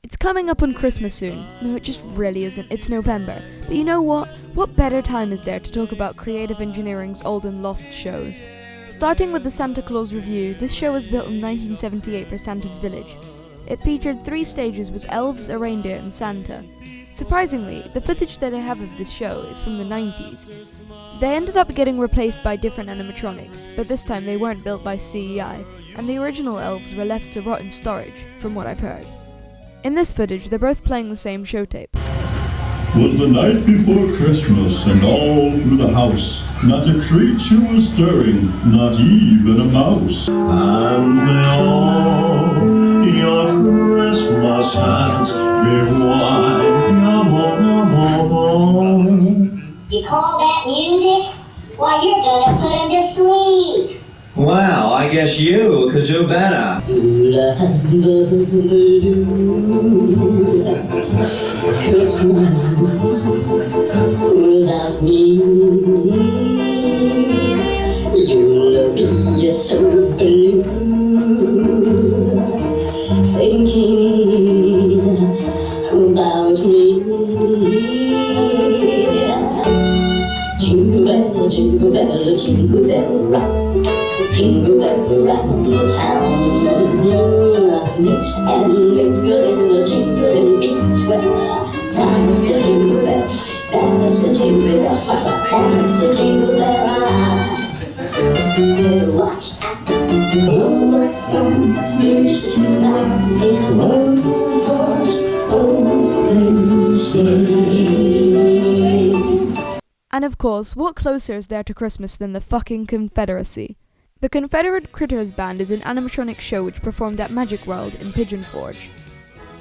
It's coming up on Christmas soon. No, it just really isn't. It's November. But you know what? What better time is there to talk about creative engineering's old and lost shows? Starting with the Santa Claus Revue, this show was built in 1978 for Santa's Village. It featured 3 stages with elves, a reindeer, and Santa. Surprisingly, the footage that I have of this show is from the 90s. They ended up getting replaced by different animatronics, but this time they weren't built by CEI, and the original elves were left to rot in storage, from what I've heard. In this footage, they're both playing the same show tape. Was the night before Christmas, and all through the house, not a creature was stirring, not even a mouse. And may all your Christmas hats be white. You call that music? Why, you're gonna put him to sleep. Well, I guess you could do better. Christmas without me, you'll be so blue, thinking about me. Jingle bell, jingle bell, jingle bell rock. Jingle bell round the town, mix and mingle in the jingling beat. Well, prime's the jingle bell, that's the jingle bell, prime's the jingle bell rock. Watch out, here's tonight in a one-horse open sleigh. And of course, what closer is there to Christmas than the fucking Confederacy? The Confederate Critters band is an animatronic show which performed at Magic World in Pigeon Forge.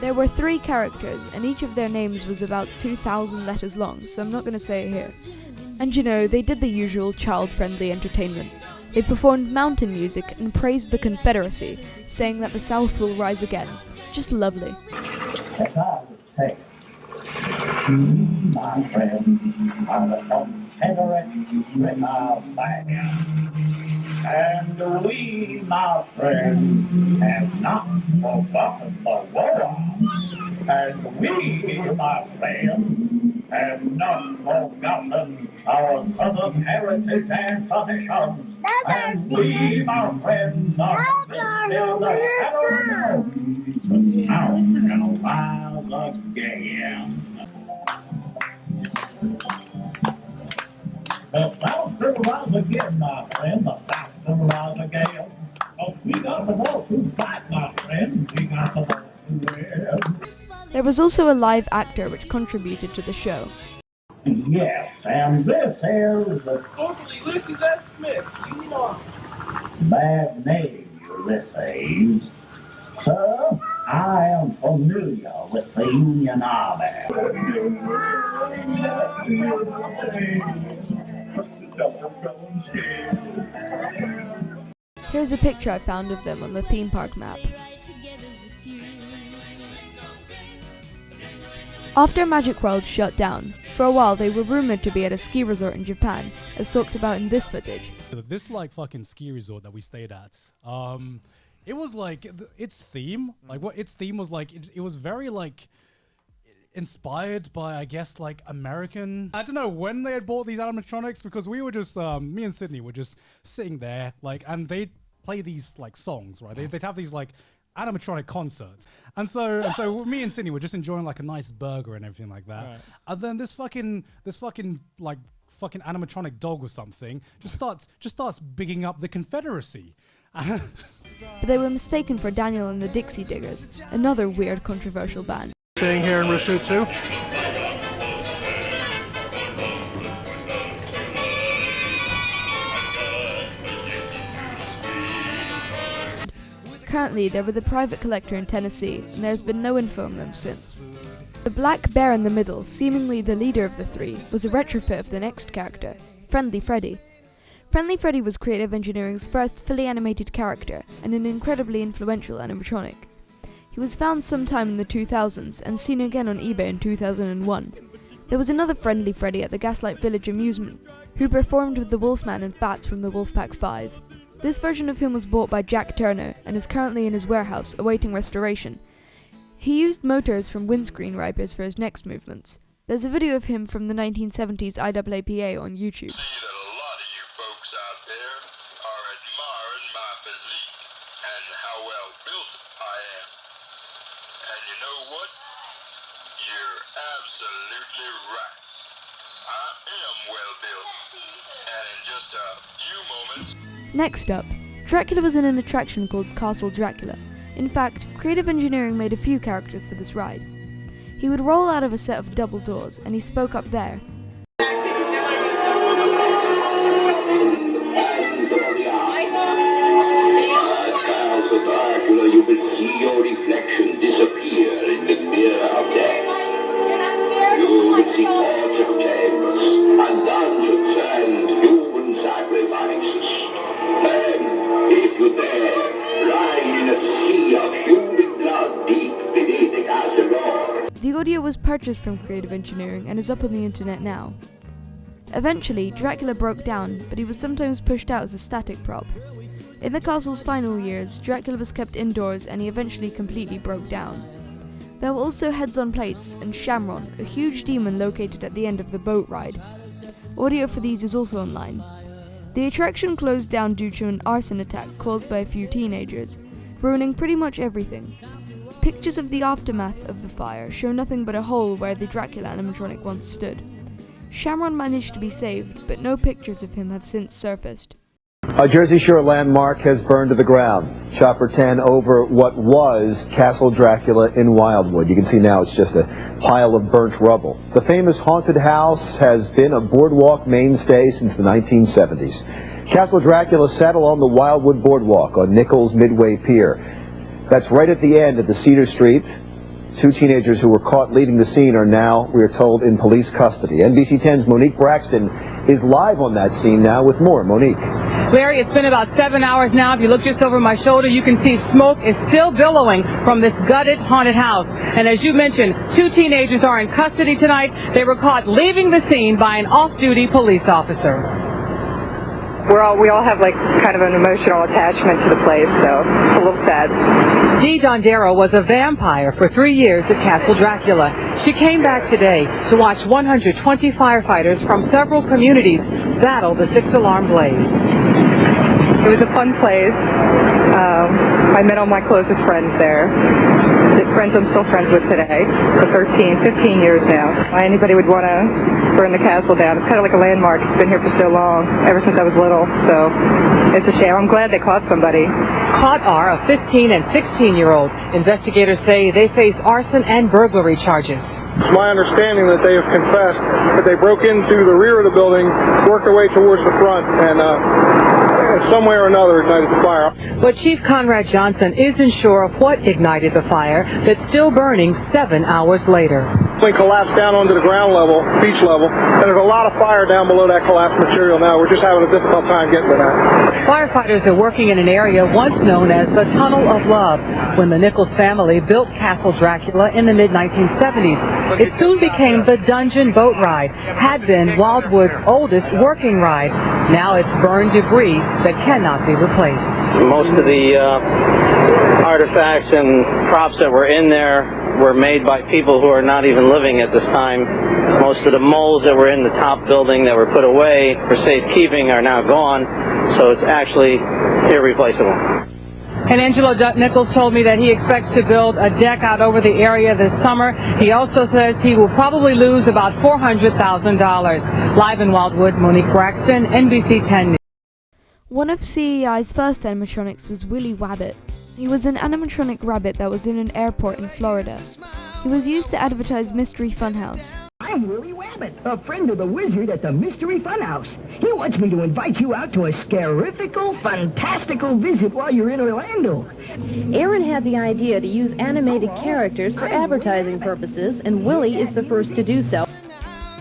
There were 3 characters, and each of their names was about 2,000 letters long, so I'm not going to say it here. And you know, they did the usual child-friendly entertainment. They performed mountain music and praised the Confederacy, saying that the South will rise again. Just lovely. Hey, my friend, are the Confederate Critters. And we, my friend, have not forgotten the war. And we, my friend, have not forgotten our southern heritage and traditions. And we, my friends, are still the shadow now shall rise again. The South shall rise again, my friend, the South shall rise again. Oh, we got the war to fight, my friend, we got the war to win. There was also a live actor which contributed to the show. Yes, and this is the Corporal Ulysses S. Smith, Union Army. bad name, Ulysses. Sir, I am familiar with the Union Army. Here's a picture I found of them on the theme park map. After Magic World shut down, for a while they were rumored to be at a ski resort in Japan, as talked about in this footage. This fucking ski resort that we stayed at, it was like its theme, its theme was it was very inspired by, I guess, American. I don't know when they had bought these animatronics, because we were just me and Sydney were just sitting there and they'd play these songs, right? They'd have these animatronic concerts, and so me and Sydney were just enjoying a nice burger and everything like that. Right. And then this fucking animatronic dog or something just starts bigging up the Confederacy. But they were mistaken for Daniel and the Dixie Diggers, another weird controversial band. Staying here in Rousseau too. Currently, they're with a private collector in Tennessee, and there's been no info on them since. The black bear in the middle, seemingly the leader of the 3, was a retrofit of the next character, Friendly Freddy. Friendly Freddy was Creative Engineering's first fully animated character, and an incredibly influential animatronic. He was found sometime in the 2000s, and seen again on eBay in 2001. There was another Friendly Freddy at the Gaslight Village amusement, who performed with the Wolfman and Fatz from the Wolfpack 5. This version of him was bought by Jack Turner and is currently in his warehouse awaiting restoration. He used motors from windscreen wipers for his next movements. There's a video of him from the 1970s IAAPA on YouTube. See that a lot of you folks out there are admiring my physique and how well built I am. And you know what? You're absolutely right. I am well built. And in just a few moments... Next up, Dracula was in an attraction called Castle Dracula. In fact, creative engineering made a few characters for this ride. He would roll out of a set of double doors, and he spoke up there. Castle Dracula, you will see your reflection disappear in the mirror of death. You will see torture chambers and dungeons and human sacrifices. Then, if you dare, ride in a sea of human blood deep beneath the castle floor. The audio was purchased from creative engineering and is up on the internet now. Eventually, Dracula broke down, but he was sometimes pushed out as a static prop. In the castle's final years, Dracula was kept indoors and he eventually completely broke down. There were also heads on plates and Shamron, a huge demon located at the end of the boat ride. Audio for these is also online. The attraction closed down due to an arson attack caused by a few teenagers, ruining pretty much everything. Pictures of the aftermath of the fire show nothing but a hole where the Dracula animatronic once stood. Shamron managed to be saved, but no pictures of him have since surfaced. A Jersey Shore landmark has burned to the ground. Chopper 10 over what was Castle Dracula in Wildwood. You can see now it's just a pile of burnt rubble. The famous haunted house has been a boardwalk mainstay since the 1970s. Castle Dracula sat along the Wildwood Boardwalk on Nichols Midway Pier. That's right at the end of the Cedar Street. Two teenagers who were caught leaving the scene are now, we are told, in police custody. NBC 10's Monique Braxton is live on that scene now with more. Monique. Larry, it's been about 7 hours now. If you look just over my shoulder, you can see smoke is still billowing from this gutted haunted house. And as you mentioned, two teenagers are in custody tonight. They were caught leaving the scene by an off-duty police officer. We all have like kind of an emotional attachment to the place, so it's a little sad. Dee Dondero was a vampire for 3 years at Castle Dracula. She came back today to watch 120 firefighters from several communities battle the six-alarm blaze. It was a fun place. I met all my closest friends there. The friends I'm still friends with today for 15 years now. Anybody would want to burn the castle down. It's kind of like a landmark. It's been here for so long, ever since I was little. So it's a shame. I'm glad they caught somebody. Caught are a 15 and 16-year-old. Investigators say they face arson and burglary charges. It's my understanding that they have confessed that they broke into the rear of the building, worked their way towards the front, and some way or another ignited the fire. But Chief Conrad Johnson isn't sure of what ignited the fire that's still burning 7 hours later. It collapsed down onto the ground level, beach level, and there's a lot of fire down below that collapsed material now. We're just having a difficult time getting to that. Firefighters are working in an area once known as the Tunnel of Love. When the Nichols family built Castle Dracula in the mid-1970s, it soon became the Dungeon Boat Ride, had been Wildwood's oldest working ride. Now it's burned debris that cannot be replaced. Most of the artifacts and props that were in there were made by people who are not even living at this time. Most of the molds that were in the top building that were put away for safekeeping are now gone, so it's actually irreplaceable. And Angelo Nichols told me that he expects to build a deck out over the area this summer. He also says he will probably lose about $400,000. Live in Wildwood, Monique Braxton, NBC 10 News. One of CEI's first animatronics was Willie Wabbit. He was an animatronic rabbit that was in an airport in Florida. He was used to advertise Mystery Funhouse. I'm Willie Wabbit, a friend of the wizard at the Mystery Funhouse. He wants me to invite you out to a scarifical, fantastical visit while you're in Orlando. Aaron had the idea to use animated characters for advertising purposes, and Willie is the first to do so.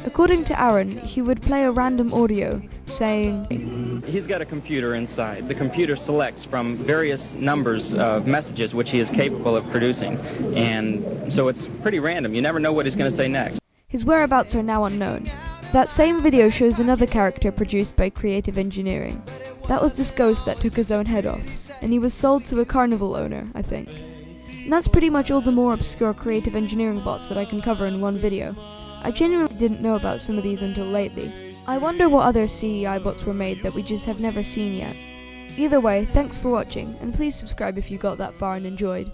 According to Aaron, he would play a random audio, saying, He's got a computer inside. The computer selects from various numbers of messages which he is capable of producing. And so it's pretty random. You never know what he's going to say next. His whereabouts are now unknown. That same video shows another character produced by creative engineering. That was this ghost that took his own head off, and he was sold to a carnival owner, I think. And that's pretty much all the more obscure creative engineering bots that I can cover in one video. I genuinely didn't know about some of these until lately. I wonder what other CEI bots were made that we just have never seen yet. Either way, thanks for watching, and please subscribe if you got that far and enjoyed.